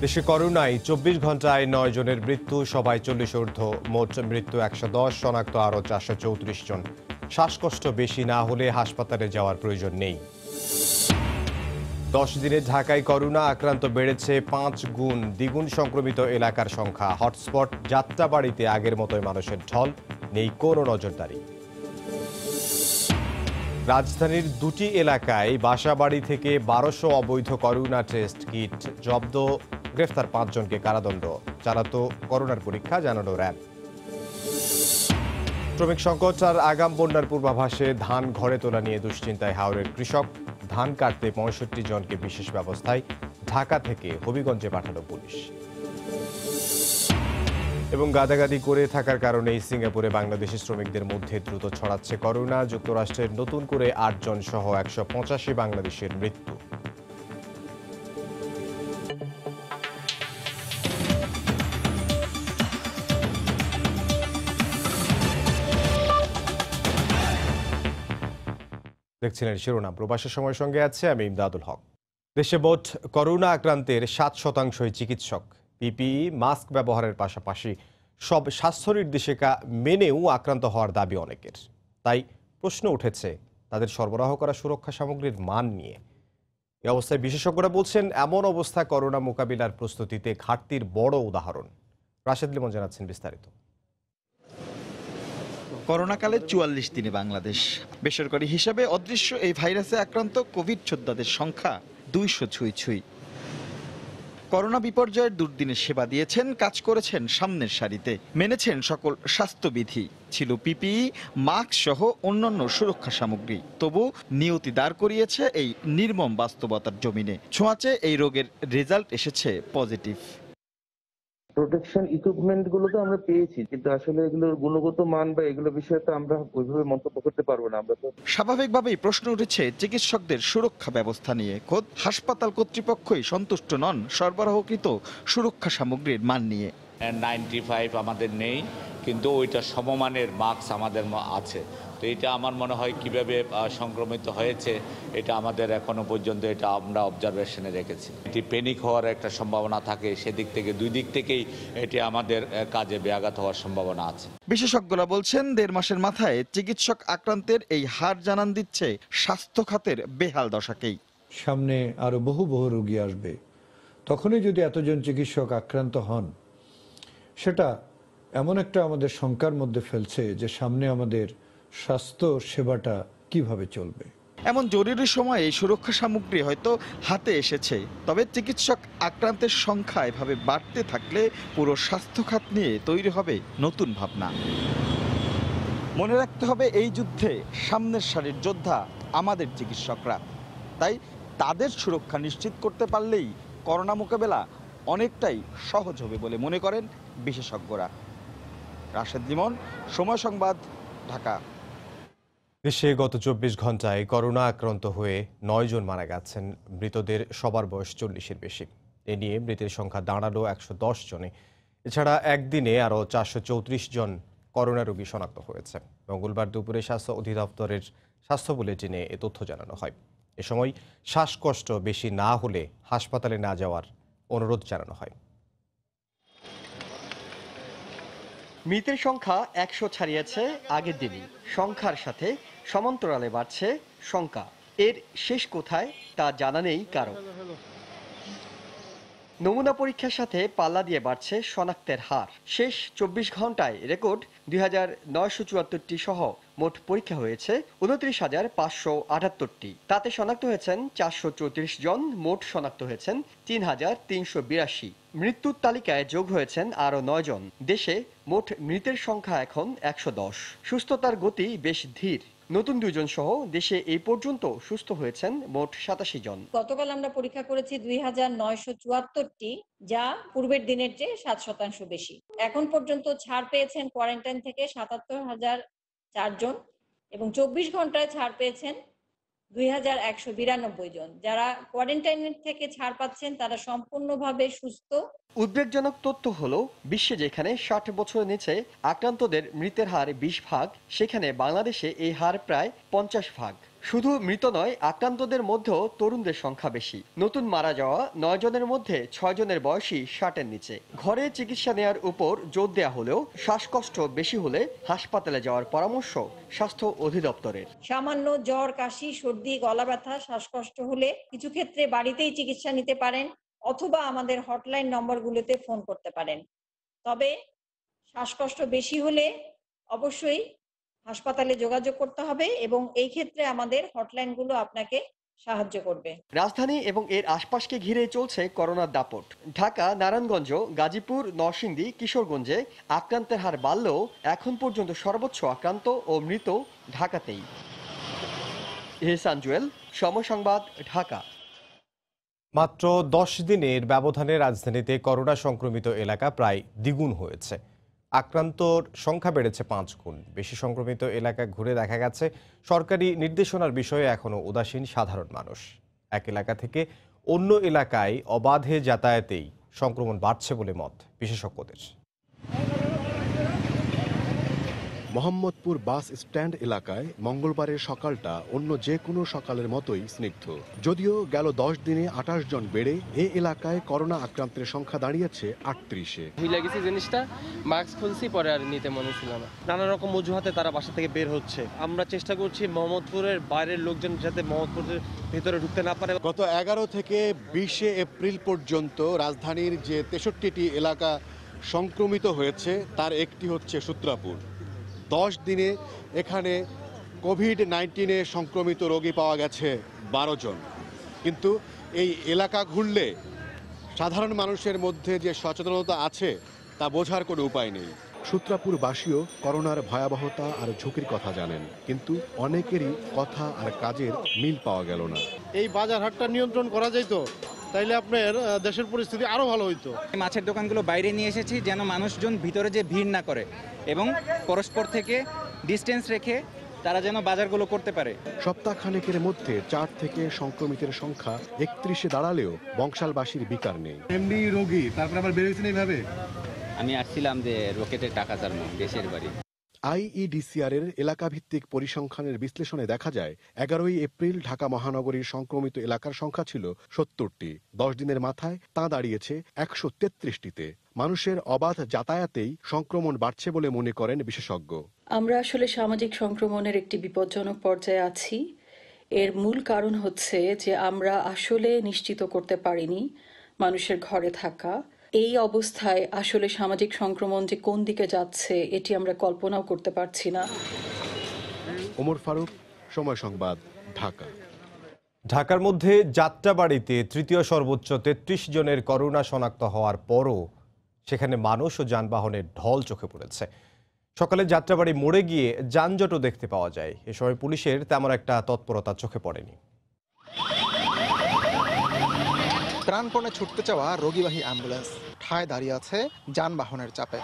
দেশে করোনায় ২৪ ঘন্টায় ৯ জনের মৃত্যু, সবাই ৪০ ঊর্ধ্ব। মোট মৃত্যু ১১০, শনাক্ত আরও ৪৩৪ জন। শ্বাসকষ্ট বেশি না হলে হাসপাতালে যাওয়ার প্রয়োজন নেই। ১০ দিনে ঢাকায় করোনা আক্রান্ত বেড়েছে ৫ গুণ, দ্বিগুণ সংক্রমিত এলাকার সংখ্যা। হটস্পট যাত্রাবাড়িতে আগের মতোই মানুষের ঢল, নেই কোনো নজরদারি। রাজধানীর দুটি এলাকায় বাসাবাড়ি থেকে ১২০০ অবৈধ করোনা টেস্ট কিট জব্দ, গ্রেফতার ৫ জনকে কারাদণ্ড। চালাতো করোনার পরীক্ষা, জানানো র্যাব। শ্রমিক সংকট আর আগাম বন্যার পূর্বাভাসে ধান ঘরে তোলা নিয়ে দুশ্চিন্তায় হাওরের কৃষক। ধান কাটতে ৬৫ জনকে বিশেষ ব্যবস্থায় ঢাকা থেকে হবিগঞ্জে পাঠালো পুলিশ। এবং গাদাগাদি করে থাকার কারণেই সিঙ্গাপুরে বাংলাদেশি শ্রমিকদের মধ্যে দ্রুত ছড়াচ্ছে করোনা। যুক্তরাষ্ট্রের নতুন করে ৮ জন সহ ১৮৫ বাংলাদেশের মৃত্যু। দেখছিলেন শিরোনাম। প্রবাসের সময়ের সঙ্গে আছে আমি ইমদাদুল হক। দেশে মোট করোনা আক্রান্তের ৭%ই চিকিৎসক। পিপিই, মাস্ক ব্যবহারের পাশাপাশি সব স্বাস্থ্য নির্দেশিকা মেনেও আক্রান্ত হওয়ার দাবি অনেকের। তাই প্রশ্ন উঠেছে তাদের সরবরাহ করা সুরক্ষা সামগ্রীর মান নিয়ে। এই অবস্থায় বিশেষজ্ঞরা বলছেন, এমন অবস্থা করোনা মোকাবিলার প্রস্তুতিতে ঘাটতির বড় উদাহরণ। রাশেদ লিমন জানাচ্ছেন বিস্তারিত। করোনাকালে ৪৪ দিনে বাংলাদেশ। বেসরকারি হিসাবে অদৃশ্য এই ভাইরাসে আক্রান্ত কোভিড যোদ্ধাদের সংখ্যা ২০০ ছুঁই। করোনা বিপর্যয়ের দুর্দিনে সেবা দিয়েছেন, কাজ করেছেন সামনের সারিতে, মেনেছেন সকল স্বাস্থ্যবিধি। ছিল পিপিই, মাস্ক সহ অন্যান্য সুরক্ষা সামগ্রী। তবু নিয়তি দাঁড় করিয়েছে এই নির্মম বাস্তবতার জমিনে। ছোঁয়াচে এই রোগের রেজাল্ট এসেছে পজিটিভ। প্রোটেকশন ইকুইপমেন্ট গুলো তো আমরা পেয়েছি, কিন্তু আসলে এগুলোর গুণগত মান বা এগুলো বিষয়ে তো আমরা ওইভাবে মন্তব্য করতে পারবো না। আমরা তো স্বাভাবিকভাবেই প্রশ্ন উঠেছে চিকিৎসকদের সুরক্ষা ব্যবস্থা নিয়ে। খোদ হাসপাতাল কর্তৃপক্ষই সন্তুষ্ট নন সরবরাহকৃত সুরক্ষা সামগ্রীর মান নিয়ে। N95 আমাদের নেই, কিন্তু ওইটা সমমানের মাস্ক আমাদের আছে। তো এটা আমার মনে হয় কিভাবে সংক্রমিত হয়েছে এটা আমাদের এখনো পর্যন্ত এটা আমরা অবজারভেশনে রেখেছি। এটি প্যানিক হওয়ার একটা সম্ভাবনা থাকে, সেদিক থেকে দুই দিক থেকেই এটি আমাদের কাজে ব্যাঘাত হওয়ার সম্ভাবনা আছে। বিশেষজ্ঞরা বলছেন ১.৫ মাসের মাথায় চিকিৎসক আক্রান্তের এই হার জানান দিচ্ছে স্বাস্থ্য খাতের বেহাল দশাকেই। সামনে আরো বহু রোগী আসবে, তখনই যদি এতজন চিকিৎসক আক্রান্ত হন, সেটা এমন একটা আমাদের শঙ্কার মধ্যে ফেলছে যে সামনে আমাদের স্বাস্থ্য সেবাটা কিভাবে চলবে। এমন জরুরি সময়ে এই সুরক্ষা সামগ্রী হয়তো হাতে এসেছে, তবে চিকিৎসক আক্রান্তের সংখ্যা এভাবে বাড়তে থাকলে পুরো স্বাস্থ্য খাত নিয়ে তৈরি হবে নতুন ভাবনা। মনে রাখতে হবে এই যুদ্ধে সামনের সারির যোদ্ধা আমাদের চিকিৎসকরা। তাই তাদের সুরক্ষা নিশ্চিত করতে পারলেই করোনা মোকাবেলা অনেকটাই সহজ হবে বলে মনে করেন বিশেষজ্ঞরা। রাশেদ লিমন, সময় সংবাদ, ঢাকা। দেশে গত ২৪ ঘন্টায় করোনা আক্রান্ত হয়ে ৯ জন মারা গেছেন। মৃতদের সবার বয়স ৪০-এর বেশি। এ নিয়ে মৃতের সংখ্যা দাঁড়ালো ১১০ জনে। এছাড়া একদিনে আরও ৪৩৪ জন করোনা রোগী শনাক্ত হয়েছে। মঙ্গলবার দুপুরে স্বাস্থ্য অধিদপ্তরের স্বাস্থ্য বুলেটিনে এ তথ্য জানানো হয়। এ সময় শ্বাসকষ্ট বেশি না হলে হাসপাতালে না যাওয়ার অনুরোধ জানানো হয়। মৃতের সংখ্যা ১০০ ছাড়িয়েছে আগের দিনই। সংখ্যার সাথে সমান্তরালে বাড়ছে শঙ্কা। এর শেষ কোথায় তা জানা নেই কারো। নমুনা পরীক্ষার সাথে পাল্লা দিয়ে বাড়ছে শনাক্তের হার। শেষ ২৪ ঘন্টায় রেকর্ড ২৯৭৪টি সহ মোট পরীক্ষা হয়েছে ২৯৫৭৮টি। তাতে শনাক্ত হয়েছেন ৪৩৪ জন, মোট শনাক্ত হয়েছেন ৩৩৮২। মৃত্যুর তালিকায় যোগ হয়েছেন আরও ৯ জন। দেশে মোট মৃতের সংখ্যা এখন ১১০। সুস্থতার গতি বেশ ধীর। নতুন ২ জন সহ দেশে এই পর্যন্ত সুস্থ হয়েছেন মোট ৮৭ জন। গতকাল আমরা পরীক্ষা করেছি ২৯৭৪টি, যা পূর্বের দিনের চেয়ে ৭% বেশি। এখন পর্যন্ত ছাড় পেয়েছেন কোয়ারেন্টাইন থেকে ৭৭,০০৪ জন এবং ২৪ ঘন্টায় ছাড় পেয়েছেন ২,১৯২ জন। যারা কোয়ারেন্টাইন থেকে ছাড় পাচ্ছেন তারা সম্পূর্ণভাবে সুস্থ। উদ্বেগজনক তথ্য হলো, বিশ্বে যেখানে ৬০ বছরের নিচে আক্রান্তদের মৃতের হার ২০ ভাগ, সেখানে বাংলাদেশে এই হার প্রায় ৫০ ভাগ। শুধু মৃত নয়, আক্রান্তদের মধ্যেও তরুণদের সংখ্যা বেশি। নতুন মারা যাওয়া 9 জনের মধ্যে 6 জনের বয়সী 60-এর নিচে। ঘরে চিকিৎসা নেওয়ার উপর জোর দেয়া হলেও শ্বাসকষ্ট বেশি হলে হাসপাতালে যাওয়ার পরামর্শ স্বাস্থ্য অধিদপ্তরের। সামান্য জ্বর, কাশি, সর্দি, গলা ব্যথা, শ্বাসকষ্ট হলে কিছু ক্ষেত্রে বাড়িতেই চিকিৎসা নিতে পারেন অথবা আমাদের হটলাইন নম্বরগুলোতে ফোন করতে পারেন। তবে শ্বাসকষ্ট বেশি হলে অবশ্যই হাসপাতালে যোগাযোগ করতে হবে এবং এই ক্ষেত্রে আমাদের হটলাইনগুলো আপনাকে সাহায্য করবে। রাজধানী এবং এর আশপাশকে ঘিরে চলছে করোনার দাপট। ঢাকা, নারায়ণগঞ্জ, গাজীপুর, নরসিংদী, কিশোরগঞ্জে আক্রান্তের হার বাড়লেও এখন পর্যন্ত সর্বোচ্চ আক্রান্ত ও মৃত ঢাকাতেই। এহসান জুয়েল, সময় সংবাদ, ঢাকা। মাত্র 10 দিনের ব্যবধানে রাজধানীতে করোনা সংক্রমিত এলাকা প্রায় দ্বিগুণ হয়েছে। আক্রান্তর সংখ্যা বেড়েছে 5 গুণ। বেশি সংক্রমিত এলাকা ঘুরে দেখা গেছে সরকারি নির্দেশনার বিষয়ে এখনও উদাসীন সাধারণ মানুষ। এক এলাকা থেকে অন্য এলাকায় অবাধে যাতায়াতেই সংক্রমণ বাড়ছে বলে মত বিশেষজ্ঞদের। মোহাম্মদপুর বাস স্ট্যান্ড এলাকায় মঙ্গলবারের সকালটা অন্য যে কোনো সকালের মতোই স্নিগ্ধ। যদিও গেল 10 দিনে 28 জন বেড়ে এ এলাকায় করোনা আক্রান্তের সংখ্যা দাঁড়িয়েছে 38-এ। ভুলে গেছি জিনিসটা, মাস্ক খুলছি, পরে আর নিতে মনে ছিল না। নানা রকম অজুহাতে তারা বাসা থেকে বের হচ্ছে। আমরা চেষ্টা করছি মোহাম্মদপুরের বাইরের লোকজন যাতে মোহাম্মদপুরের ভেতরে ঢুকতে না পারে। গত 11 থেকে 20 এপ্রিল পর্যন্ত রাজধানীর যে 63টি এলাকা সংক্রমিত হয়েছে তার একটি হচ্ছে সূত্রাপুর। 10 দিনে এখানে কোভিড-19 সংক্রমিত রোগী পাওয়া গেছে 12 জন। কিন্তু এই এলাকা ঘুরলে সাধারণ মানুষের মধ্যে যে সচেতনতা আছে তা বোঝার কোনো উপায় নেই। সূত্রাপুরবাসীও করোনার ভয়াবহতা আর ঝুঁকির কথা জানেন, কিন্তু অনেকেরই কথা আর কাজের মিল পাওয়া গেল না। এই বাজার হাটটা নিয়ন্ত্রণ করা যেত, তাইলে আপনার দেশের পরিস্থিতি আরো ভালো হইতো। মাছের দোকানগুলো বাইরে নিয়ে এসেছি যেন মানুষজন ভিতরে যে ভিড় না করে এবং পরস্পর থেকে ডিস্টেন্স রেখে তারা যেন বাজারগুলো করতে পারে। সপ্তাহখানেকের মধ্যে 4 থেকে সংক্রমিতের সংখ্যা 31-এ দাঁড়ালেও বংশালবাসীর বিকার নেই। এমনি রোগী, তারপর আবার বেরোয়েছেন এইভাবে। আমি আসছিলাম যে রকেটের টাকা চালানো দেশের বাড়ি। আইইডিসিআর এর এলাকাভিত্তিক পরিসংখ্যানের বিশ্লেষণে দেখা যায় 11 এপ্রিল ঢাকা মহানগরীর সংক্রমিত এলাকার সংখ্যা ছিল 70টি। 10 দিনের মাথায় তা দাঁড়িয়েছে 133টিতে। মানুষের অবাধ যাতায়াতেই সংক্রমণ বাড়ছে বলে মনে করেন বিশেষজ্ঞ। আমরা আসলে সামাজিক সংক্রমণের একটি বিপজ্জনক পর্যায়ে আছি। এর মূল কারণ হচ্ছে যে আমরা আসলে নিশ্চিত করতে পারিনি মানুষের ঘরে থাকা। এই অবস্থায় আসলে সামাজিক সংক্রমণ যে কোন দিকে যাচ্ছে এটি আমরা কল্পনাও করতে পারছি না। ওমর ফারুক, সময় সংবাদ, ঢাকা। ঢাকার মধ্যে যাত্রাবাড়ীতে তৃতীয় সর্বোচ্চ 33 জনের করোনা শনাক্ত হওয়ার পরও সেখানে মানুষ ও যানবাহনের ঢল চোখে পড়েছে। সকালে যাত্রাবাড়ি মোড়ে গিয়ে যানজটও দেখতে পাওয়া যায়। এ সময় পুলিশের তেমন একটা তৎপরতা চোখে পড়েনি। প্রাণপণে ছুটতে চাওয়া রোগীবাহী অ্যাম্বুলেন্স ঠায় দাঁড়িয়ে আছে যানবাহনের চাপে।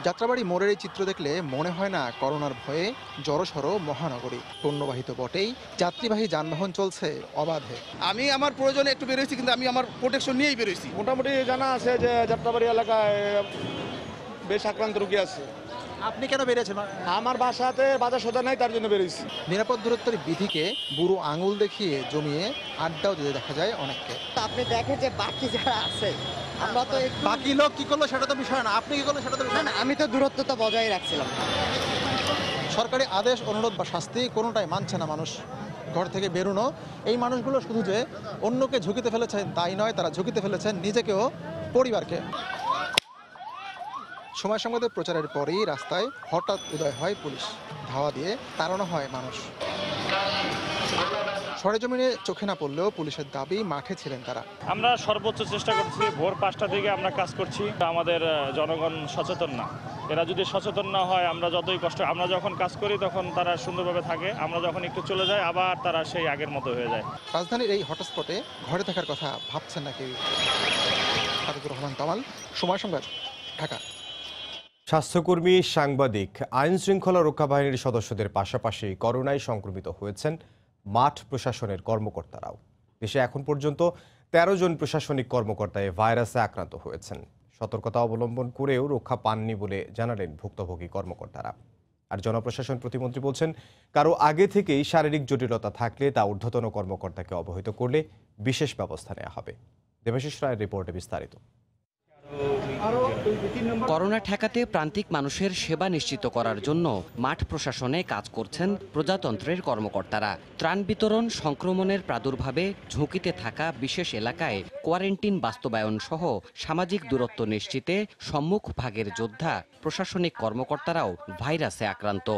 যাত্রাবাড়ি মোড়ের এই চিত্র দেখলে মনে হয় না করোনার ভয়ে জড়সড় মহানগরী। পণ্যবাহী তো বটেই, যাত্রীবাহী যানবাহন চলছে অবাধে। আমি আমার প্রয়োজনে একটু বেরোইছি, কিন্তু আমি আমার প্রোটেকশন নিয়েই বেরোইছি। মোটামুটি জানা আছে যে যাত্রাবাড়ি এলাকায় বেশ আক্রান্ত রোগী আছে। আপনি কেন বেরিয়েছেন? আমার বাসাতে বাজার সদা নাই, তার জন্য বেরিয়েছি। নিরাপদ দূরত্বের বিধিকে বুড়ো আঙুল দেখিয়ে জমিয়ে আড্ডাও দিতে দেখা যায় অনেককে। আপনি দেখেন যে বাকি যারা আছে, আমরা তো বাকি লোক কি করলো সেটা তো বিষয় না, আপনি কি করলো সেটা তো বিষয় না। আমি তো দূরত্বটা বজায় রাখছিলাম। সরকারি আদেশ, অনুরোধ বা শাস্তি কোনোটাই মানছে না মানুষ। ঘর থেকে বেরোনো এই মানুষগুলো শুধু যে অন্যকে ঝুঁকিতে ফেলেছেন তাই নয়, তারা ঝুঁকিতে ফেলেছেন নিজেকেও, পরিবারকে। সময় সংবাদের প্রচারের পরেই রাস্তায় হঠাৎ উদয় হয় পুলিশ। ধাওয়া দিয়ে তাড়ানো হয় মানুষ। সরেজমিনে চোখে না পড়লেও পুলিশের দাবি মাঠে ছিলেন তারা। আমরা সর্বোচ্চ চেষ্টা করছি, ভোর 5টা থেকে আমরা কাজ করছি। আমাদের জনগণ সচেতন না। এরা যদি সচেতন না হয়, আমরা যতই কষ্ট, আমরা যখন কাজ করি তখন তারা সুন্দরভাবে থাকে, আমরা যখন একটু চলে যাই আবার তারা সেই আগের মতো হয়ে যায়। রাজধানীর এই হটস্পটে ঘরে থাকার কথা ভাবছেন না কেউ। আতিকুর রহমান কামাল, সময় সংবাদ, ঢাকা। স্বাস্থ্যকর্মী, সাংবাদিক, আইন শৃঙ্খলা রক্ষা বাহিনীর সদস্যদের পাশাপাশি করোনায় সংক্রমিত হয়েছেন মাঠ প্রশাসনের কর্মকর্তারাও। দেশে এখন পর্যন্ত 13 জন প্রশাসনিক কর্মকর্তা এ ভাইরাসে আক্রান্ত হয়েছেন। সতর্কতা অবলম্বন করেও রক্ষা পাননি বলে জানালেন ভুক্তভোগী কর্মকর্তারা। আর জনপ্রশাসন প্রতিমন্ত্রী বলছেন, কারো আগে থেকেই শারীরিক জটিলতা থাকলে তা ঊর্ধ্বতন কর্মকর্তাকে অবহিত করলে বিশেষ ব্যবস্থা নেওয়া হবে। দেবাশিস রায়ের রিপোর্টে বিস্তারিত। করোনা ঠেকাতে প্রান্তিক মানুষের সেবা নিশ্চিত করার জন্য মাঠ প্রশাসনে কাজ করছেন প্রজাতন্ত্রের কর্মকর্তারা। ত্রাণ বিতরণ, সংক্রমণের প্রাদুর্ভাবে ঝুঁকিতে থাকা বিশেষ এলাকায় কোয়ারেন্টিন বাস্তবায়ন সহ সামাজিক দূরত্ব নিশ্চিতে সম্মুখ ভাগের যোদ্ধা প্রশাসনিক কর্মকর্তারাও ভাইরাসে আক্রান্ত।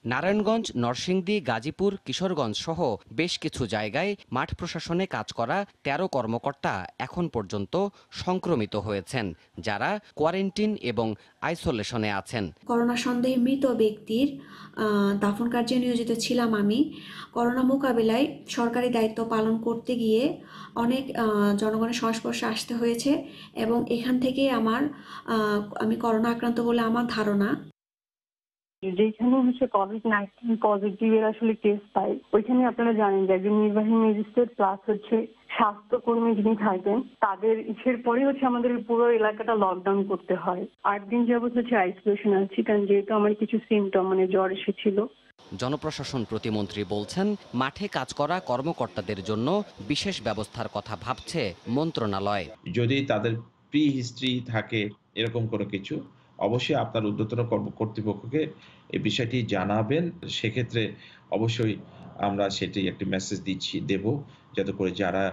নারায়ণগঞ্জ, নরসিংদী, গাজীপুর, কিশোরগঞ্জ সহ বেশ কিছু জায়গায় মাঠ প্রশাসনে কাজ করা ১৩ কর্মকর্তা এখন পর্যন্ত সংক্রমিত হয়েছেন, যারা কোয়ারেন্টিন এবং আইসোলেশনে আছেন। করোনা সন্দেহে মৃত ব্যক্তির দাফন কার্যে নিয়োজিত ছিলাম আমি। করোনা মোকাবেলায় সরকারি দায়িত্ব পালন করতে গিয়ে অনেক জনগণের সংস্পর্শে আসতে হয়েছে এবং এখান থেকে আমি করোনা আক্রান্ত বলে আমার ধারণা। যেখানে COVID-19 পজিটিভের আসলে কেস পাই, ওইখানে আপনারা জানেন যে একজন নির্বাহী ম্যাজিস্ট্রেট প্লাস স্বাস্থ্যকর্মী যিনি থাকবেন, তাদের ইসের পরে আমাদের পুরো এলাকাটা লকডাউন করতে হয়। 8 দিন যাবত আইসোলেশন আছি, কারণ যেহেতু আমার কিছু সিমটম জ্বর এসেছিল। জনপ্রশাসন প্রতিমন্ত্রী বলছেন, মাঠে কাজ করা কর্মকর্তাদের জন্য বিশেষ ব্যবস্থার কথা ভাবছে মন্ত্রণালয়। যদি তাদের প্রি হিস্ট্রি থাকে এরকম কোনো কিছু, অবশ্যই আপনার ঊর্ধ্বতন কর্তৃপক্ষকে এই বিষয়টি জানাবেন। সেক্ষেত্রে অবশ্যই আমরা সেটি একটি মেসেজ দেব, যাতে করে যারা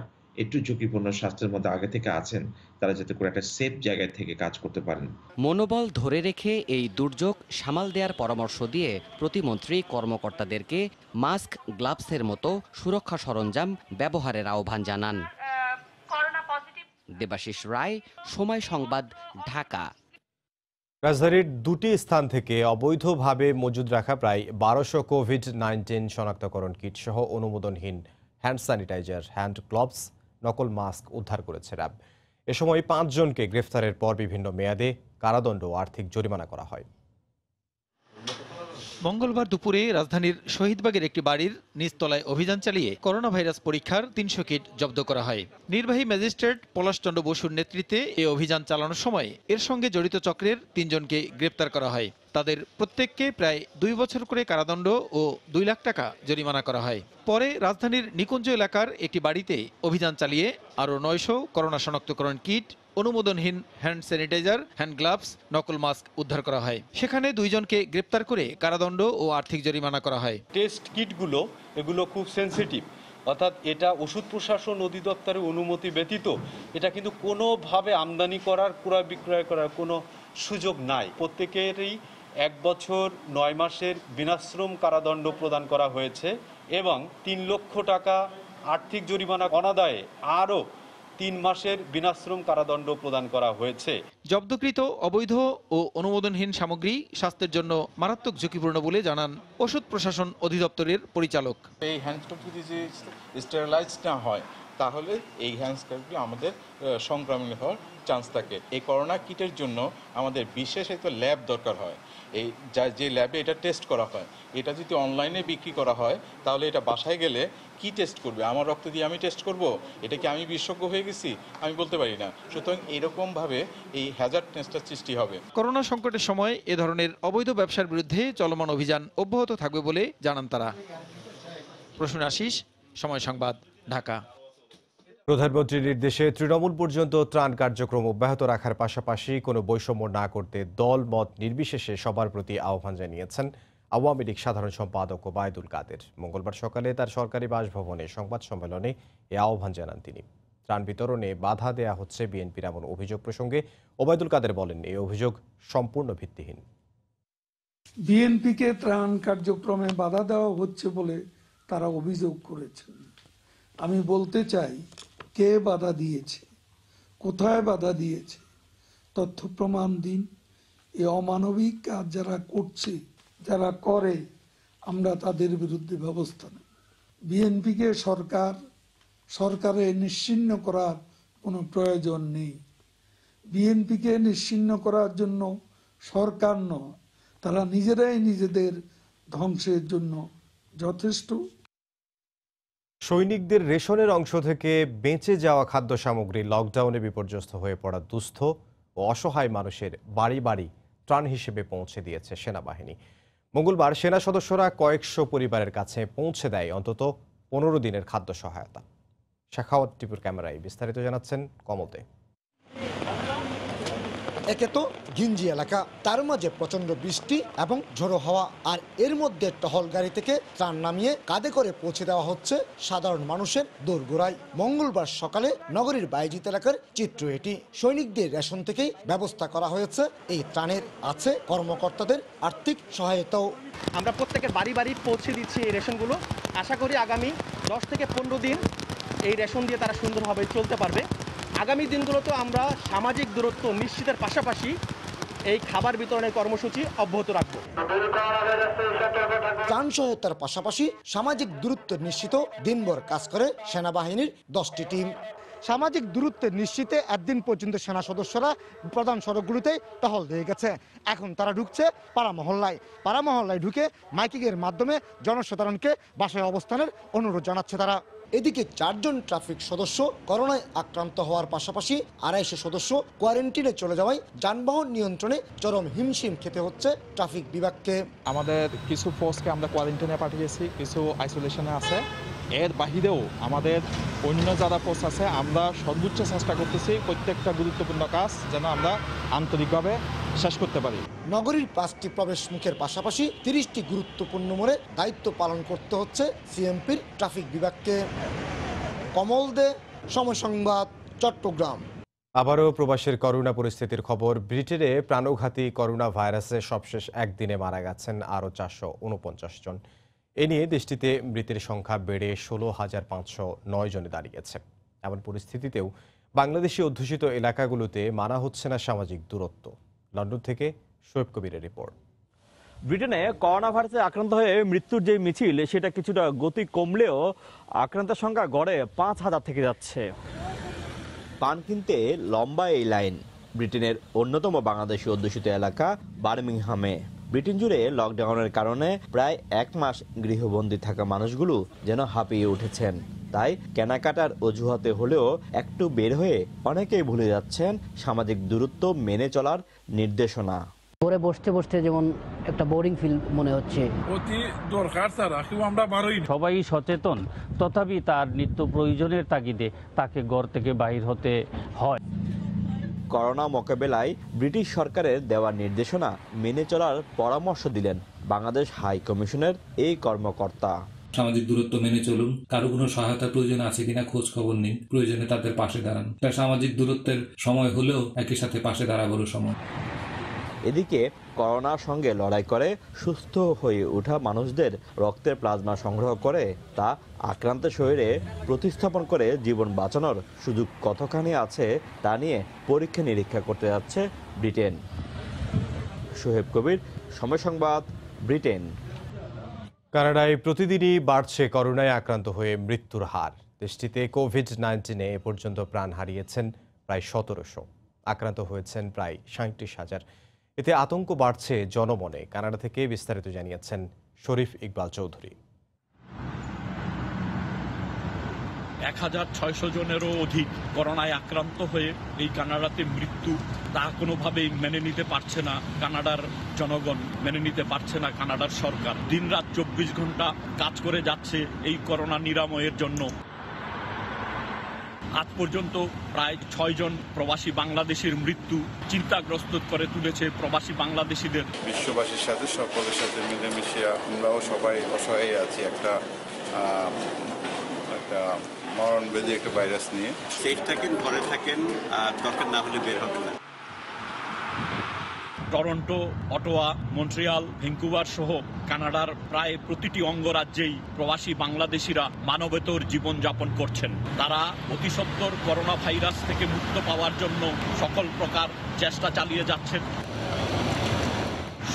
একটু ঝুঁকিপূর্ণ স্বাস্থ্যের মধ্যে আগে থেকে আছেন, তারা যাতে করে একটা সেফ জায়গায় থেকে কাজ করতে পারেন। মনোবল ধরে রেখে এই দুর্যোগ সামাল দেওয়ার পরামর্শ দিয়ে প্রতিমন্ত্রী কর্মকর্তাদেরকে মাস্ক, গ্লাভসের মতো সুরক্ষা সরঞ্জাম ব্যবহারের আহ্বান জানান। দেবাশিস রায়, সময় সংবাদ, ঢাকা। রাজধানীর দুটি স্থান থেকে অবৈধভাবে মজুদ রাখা প্রায় 1200 কোভিড-19 শনাক্তকরণ কিট সহ অনুমোদনহীন হ্যান্ড স্যানিটাইজার, হ্যান্ড গ্লোভস, নকল মাস্ক উদ্ধার করেছে র্যাব। এ সময় 5 জনকে গ্রেফতারের পর বিভিন্ন মেয়াদে কারাদণ্ড ও আর্থিক জরিমানা করা হয়। মঙ্গলবার দুপুরে রাজধানীর শহীদবাগের একটি বাড়ির নিচতলায় অভিযান চালিয়ে করোনা ভাইরাস পরীক্ষার 300 কিট জব্দ করা হয়। নির্বাহী ম্যাজিস্ট্রেট পলাশচন্দ্র বসুর নেতৃত্বে এই অভিযান চালানোর সময় এর সঙ্গে জড়িত চক্রের 3 জনকে গ্রেপ্তার করা হয়। তাদের প্রত্যেককে প্রায় 2 বছর করে কারাদণ্ড ও 2 লাখ টাকা জরিমানা করা হয়। পরে রাজধানীর নিকুঞ্জ এলাকার একটি বাড়িতে অভিযান চালিয়ে আরও 900 করোনা শনাক্তকরণ কিট, অনুমোদনহীন হ্যান্ড স্যানিটাইজার, হ্যান্ড গ্লাভস, নকল মাস্ক উদ্ধার করা হয়। সেখানে 2 জনকে গ্রেপ্তার করে কারাদণ্ড ও আর্থিক জরিমানা করা হয়। টেস্ট কিটগুলো এগুলো খুব সেনসিটিভ, অর্থাৎ এটা ওষুধ প্রশাসন অধিদপ্তরের অনুমতি ব্যতীত এটা কিন্তু কোনোভাবে আমদানি করার, ক্রয় বিক্রয় করার কোনো সুযোগ নাই। প্রত্যেকেরই 1 বছর 9 মাসের বিনাশ্রম কারাদণ্ড প্রদান করা হয়েছে এবং 3 লক্ষ টাকা আর্থিক জরিমানা অনাদায়ে আরও 3 মাসের বিনাশ্রম কারাদণ্ড প্রদান করা হয়েছে। জব্দকৃত অবৈধ ও অনুমোদনহীন সামগ্রী স্বাস্থ্যের জন্য মারাত্মক ঝুঁকিপূর্ণ বলে জানান ওষুধ প্রশাসন অধিদপ্তরের পরিচালক। এই হ্যান্ডস্কাপ যদি স্টেরিলাইজ না হয়, তাহলে এই হ্যান্ডস্কাপগুলো আমাদের সংক্রমণ হওয়ার চান্স থাকে। এই করোনা কিটের জন্য আমাদের বিশেষ একটা ল্যাব দরকার হয়। এই যে ল্যাবে এটা টেস্ট করা হয়, এটা যদি অনলাইনে বিক্রি করা হয়, তাহলে এটা বাসায় গেলে কি টেস্ট করবে? আমার রক্ত দিয়ে আমি টেস্ট করব? এটা কি আমি বিশেষজ্ঞ হয়ে গেছি? আমি বলতে পারি না। সুতরাং এরকমভাবে এই হ্যাজার্ডনেসটা সৃষ্টি হবে। করোনা সংকটের সময় এ ধরনের অবৈধ ব্যবসার বিরুদ্ধে চলমান অভিযান অব্যাহত থাকবে বলে জানান তারা। প্রসূন আশিস, সময় সংবাদ, ঢাকা। প্রধানমন্ত্রীর নির্দেশে তৃণমূল পর্যন্ত ত্রাণ কার্যক্রম অব্যাহত রাখার পাশাপাশি কোনো বৈষম্য না করতে দল মত নির্বিশেষে সবার প্রতি আহ্বান জানিয়েছেন আওয়ামী লীগ সাধারণ সম্পাদক ওবায়দুল কাদের। মঙ্গলবার সকালে তার সরকারি বাসভবনে সংবাদ সম্মেলনে এ আহ্বান জানান তিনি। ত্রাণ বিতরণে বাধা দেয়া হচ্ছে বিএনপির এমন অভিযোগ প্রসঙ্গে ওবায়দুল কাদের বলেন, এই অভিযোগ সম্পূর্ণ ভিত্তিহীন। বিএনপিকে ত্রাণ কার্যক্রমে বাধা দেওয়া হচ্ছে বলে তারা অভিযোগ করেছেন। আমি বলতে চাই, কে বাধা দিয়েছে, কোথায় বাধা দিয়েছে, তথ্য প্রমাণ দিন। এই অমানবিক কাজ যারা করছে, যারা করে, আমরা তাদের বিরুদ্ধে ব্যবস্থা নেব। বিএনপিকে সরকারে নিশ্চিহ্ন করার কোনো প্রয়োজন নেই। বিএনপিকে নিশ্চিহ্ন করার জন্য সরকার নয়, তারা নিজেরাই নিজেদের ধ্বংসের জন্য যথেষ্ট। সৈনিকদের রেশনের অংশ থেকে বেঁচে যাওয়া খাদ্য সামগ্রী লকডাউনে বিপর্যস্ত হয়ে পড়া দুস্থ ও অসহায় মানুষের বাড়ি বাড়ি ত্রাণ হিসেবে পৌঁছে দিয়েছে সেনাবাহিনী। মঙ্গলবার সেনা সদস্যরা কয়েকশো পরিবারের কাছে পৌঁছে দেয় অন্তত 15 দিনের খাদ্য সহায়তা। শাখাওয়াত টিপুর ক্যামেরায় বিস্তারিত জানাচ্ছেন কমল দে। একে তো ঘিঞ্জি এলাকা, তার মাঝে প্রচন্ড বৃষ্টি এবং ঝোড়ো হাওয়া, আর এর মধ্যে টহল গাড়ি থেকে ত্রাণ নামিয়ে কাঁধে করে পৌঁছে দেওয়া হচ্ছে সাধারণ মানুষের দোরগোড়ায়। মঙ্গলবার সকালে নগরীর বাইজিত এলাকার চিত্র এটি। সৈনিকদের রেশন থেকেই ব্যবস্থা করা হয়েছে এই ত্রাণের, আছে কর্মকর্তাদের আর্থিক সহায়তাও। আমরা প্রত্যেকের বাড়ি বাড়ি পৌঁছে দিচ্ছি এই রেশনগুলো। আশা করি আগামী 10 থেকে 15 দিন এই রেশন দিয়ে তারা সুন্দরভাবে চলতে পারবে। আগামী দিনগুলোতে আমরা সামাজিক দূরত্ব নিশ্চিতের পাশাপাশি এই খাবার বিতরণের কর্মসূচি অব্যাহত রাখব। ত্রাণ সহায়তার পাশাপাশি সামাজিক দূরত্ব নিশ্চিত দিনভর কাজ করে সেনাবাহিনীর 10টি টিম। সামাজিক দূরত্বের নিশ্চিতে একদিন পর্যন্ত সেনা সদস্যরা প্রধান সড়কগুলোতে টহল দিয়ে গেছে। এখন তারা ঢুকছে পাড়া মহল্লায় ঢুকে মাইকিংয়ের মাধ্যমে জনসাধারণকে বাসায় অবস্থানের অনুরোধ জানাচ্ছে তারা। এদিকে 4 জন ট্রাফিক সদস্য করোনায় আক্রান্ত হওয়ার পাশাপাশি 250 সদস্য কোয়ারেন্টিনে চলে যাওয়ায় যানবাহন নিয়ন্ত্রণে চরম হিমশিম খেতে হচ্ছে ট্রাফিক বিভাগকে। আমাদের কিছু ফোর্সকে আমরা কোয়ারেন্টিনে পাঠিয়েছি, কিছু আইসোলেশনে আছে। এর বাহিরেও আমাদের অন্য যারা ফোর্স আছে, আমরা সর্বোচ্চ চেষ্টা করতেছি প্রত্যেকটা গুরুত্বপূর্ণ কাজ যেন আমরা আন্তরিকভাবে শেষ করতে পারি। নগরীর 5টি প্রবেশ মুখের পাশাপাশি 30টি গুরুত্বপূর্ণ মোড়ে দায়িত্ব পালন করতে হচ্ছে সিএমপির ট্রাফিক বিভাগকে। কমল দে, সময় সংবাদ, চট্টগ্রাম। আবারও প্রবাসের করোনা পরিস্থিতির খবর। ব্রিটেনে প্রাণঘাতী করোনা ভাইরাসে সবশেষ একদিনে মারা গেছেন আরও 449 জন। এ নিয়ে দেশটিতে মৃতের সংখ্যা বেড়ে 16,509 জনে দাঁড়িয়েছে। এমন পরিস্থিতিতেও বাংলাদেশি অধ্যুষিত এলাকাগুলোতে মানা হচ্ছে না সামাজিক দূরত্ব। লন্ডন থেকে শোয়েব কবিরের রিপোর্ট। ব্রিটেনে করোনা ভাইরাসে আক্রান্ত হয়ে মৃত্যুর যে মিছিল সেটা কিছুটা গতি কমলেও আক্রান্তের সংখ্যা গড়ে 5,000 থেকে যাচ্ছে। পান কিনতে লম্বা এই লাইন ব্রিটেনের অন্যতম বাংলাদেশি অধ্যুষিত এলাকা বার্মিংহামে। ব্রিটেন জুড়ে লকডাউনের কারণে প্রায় 1 মাস গৃহবন্দী থাকা মানুষগুলো যেন হাঁপিয়ে উঠেছেন। তাই কেনাকাটার অজুহাতে হলেও একটু বের হয়ে অনেকেই ভুলে যাচ্ছেন সামাজিক দূরত্ব মেনে চলার নির্দেশনা। ঘরে বসতে যেমন একটা বোরিং ফিল মনে হচ্ছে। অতি দরকার ছাড়া কেউ আমরা বারোই সবাই সচেতন, তথাপি তার নিত্য প্রয়োজনের তাগিদে তাকে ঘর থেকে বাহির হতে হয়। করোনা মোকাবেলায় ব্রিটিশ সরকারের দেওয়া নির্দেশনা মেনে চলার পরামর্শ দিলেন বাংলাদেশ হাই কমিশনের এই কর্মকর্তা। সামাজিক দূরত্ব মেনে চলুন, কারো কোনো সহায়তার প্রয়োজন আছে কিনা খোঁজ খবর নিন, প্রয়োজনে তাদের পাশে দাঁড়ান। সামাজিক দূরত্বের সময় হলেও একই সাথে পাশে দাঁড়াবারও সময়। এদিকে করোনার সঙ্গে লড়াই করে সুস্থ হয়ে ওঠা মানুষদের রক্তের প্লাজমা সংগ্রহ করে তা আক্রান্তের শরীরে প্রতিস্থাপন করে জীবন বাঁচানোর সুযোগ কতখানি আছে তা নিয়ে পরীক্ষা নিরীক্ষা করতে যাচ্ছে ব্রিটেন। শোয়েব কবির, সময় সংবাদ, ব্রিটেন। কানাডায় প্রতিদিনই বাড়ছে করোনায় আক্রান্ত হয়ে মৃত্যুর হার। দেশটিতে কোভিড-19 এ পর্যন্ত প্রাণ হারিয়েছেন প্রায় 1700, আক্রান্ত হয়েছেন প্রায় 37,000। এতে আতঙ্ক বাড়ছে জনমনে। কানাডা থেকে বিস্তারিত জানিয়েছেন শরীফ ইকবাল চৌধুরী। 1600 জনেরও অধিক করোনায় আক্রান্ত হয়ে এই কানাডাতে মৃত্যু, তা কোনোভাবেই মেনে নিতে পারছে না কানাডার জনগণ, মেনে নিতে পারছে না কানাডার সরকার। দিনরাত 24 ঘন্টা কাজ করে যাচ্ছে এই করোনা নিরাময়ের জন্য। আজ পর্যন্ত প্রায় 6 জন প্রবাসী বাংলাদেশের মৃত্যু চিন্তাগ্রস্ত করে তুলেছে প্রবাসী বাংলাদেশিদের। বিশ্ববাসীর সাথে সকলের সাথে মিলেমিশে আমরাও সবাই অসহায় আছি একটা মরণবেদী একটা ভাইরাস নিয়ে। সেফ থাকেন, ঘরে থাকেন, আর দরকার না হলে বের হবেন না। টরন্টো, অটোয়া, মন্ট্রিয়াল, ভ্যাঙ্কুভার সহ কানাডার প্রায় প্রতিটি অঙ্গরাজ্যেই প্রবাসী বাংলাদেশিরা মানবেতর জীবনযাপন করছেন। তারা অতি সত্বর করোনা ভাইরাস থেকে মুক্ত পাওয়ার জন্য সকল প্রকার চেষ্টা চালিয়ে যাচ্ছেন।